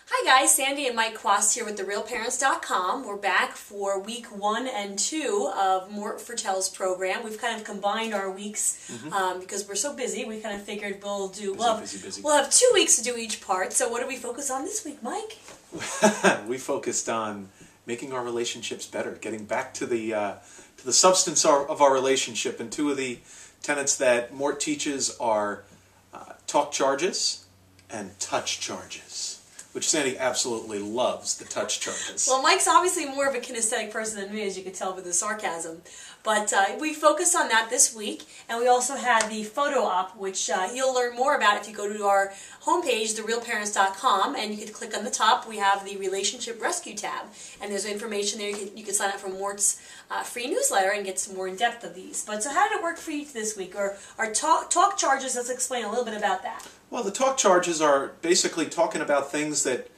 Hi guys, Sandy and Mike Quast here with TheRealParents.com. We're back for week 1 and 2 of Mort Fertel's program. We've kind of combined our weeks because we're so busy. We kind of figured we'll have 2 weeks to do each part. So what do we focus on this week, Mike? We focused on making our relationships better, getting back to the substance of our relationship. And 2 of the tenets that Mort teaches are talk charges and touch charges, which Sandy absolutely loves, the touch charges. Well, Mike's obviously more of a kinesthetic person than me, as you can tell with the sarcasm. But we focused on that this week, and we also had the photo op, which you'll learn more about if you go to our homepage, TheRealParents.com, and you can click on the top. We have the Relationship Rescue tab, and there's information there. You can sign up for Mort's free newsletter and get some more in-depth of these. But so how did it work for you this week? Or our talk charges, let's explain a little bit about that. Well, the talk charges are basically talking about things that,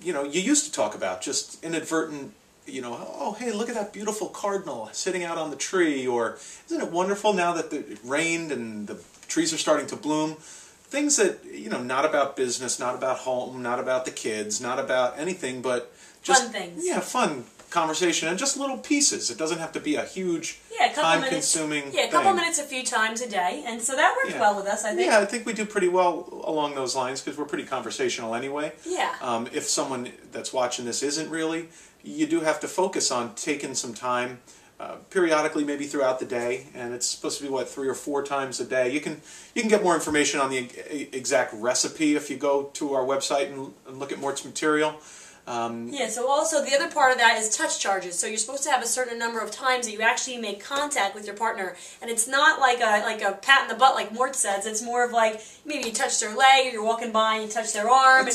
you used to talk about, just inadvertent, oh, hey, look at that beautiful cardinal sitting out on the tree, or isn't it wonderful now that it rained and the trees are starting to bloom? Things that, not about business, not about home, not about the kids, not about anything, but just fun things. Yeah, fun conversation and just little pieces. It doesn't have to be a huge time-consuming thing. Yeah, a couple minutes a few times a day, and so that worked well with us, I think. Yeah, I think we do pretty well along those lines because we're pretty conversational anyway. Yeah. If someone that's watching this isn't really, you do have to focus on taking some time periodically, maybe throughout the day, and it's supposed to be 3 or 4 times a day. You can get more information on the exact recipe if you go to our website and look at Mort's material. Yeah, so also the other part of that is touch charges. So you're supposed to have a certain number of times that you actually make contact with your partner, and it's not like a pat in the butt like Mort says. It's more of like maybe you touch their leg, or you're walking by and you touch their arm.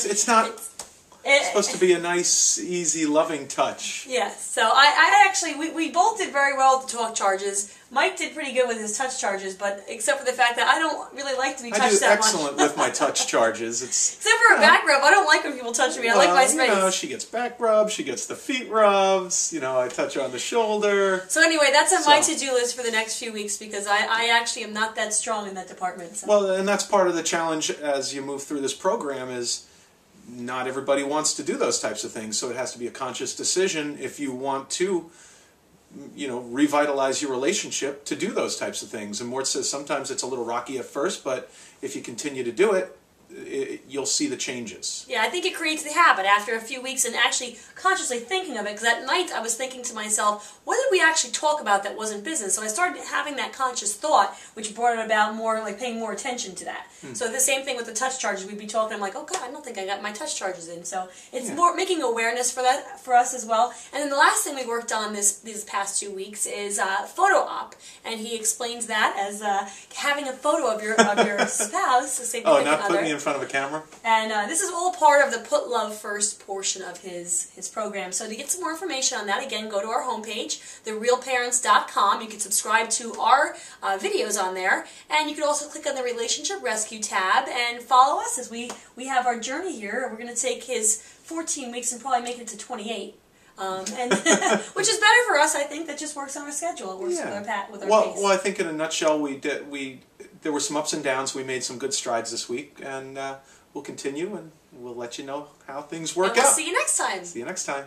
It's supposed to be a nice, easy, loving touch. Yes. So I actually, we both did very well with the talk charges. Mike did pretty good with his touch charges, but except for the fact that I don't really like to be touched that much. I do excellent with my touch charges. Except for a back rub. I don't like when people touch me. I like my space. She gets back rubs, she gets the feet rubs, I touch her on the shoulder. So anyway, that's on my to-do list for the next few weeks because I actually am not that strong in that department. So. Well, and that's part of the challenge as you move through this program is not everybody wants to do those types of things, so it has to be a conscious decision if you want to, revitalize your relationship to do those types of things. And Mort says sometimes it's a little rocky at first, but if you continue to do it, you'll see the changes. Yeah, I think it creates the habit after a few weeks and actually consciously thinking of it, because at night I was thinking to myself, what did we actually talk about that wasn't business? So I started having that conscious thought, which brought it about more, like paying more attention to that. So the same thing with the touch charges, we'd be talking, I'm like, oh God, I don't think I got my touch charges in. So it's more making awareness for us as well. And then the last thing we worked on these past 2 weeks is photo op, and he explains that as having a photo of your spouse, a significant other. Put me in front of a camera. And this is all part of the Put Love First portion of his program. So to get some more information on that, again, go to our homepage, TheRealParents.com. You can subscribe to our videos on there, and you can also click on the Relationship Rescue tab and follow us as we have our journey here. We're going to take his 14 weeks and probably make it to 28. And which is better for us, I think. That just works on our schedule. It works with our pace. Well, I think in a nutshell, there were some ups and downs. We made some good strides this week, and we'll continue, and we'll let you know how things work out. See you next time. See you next time.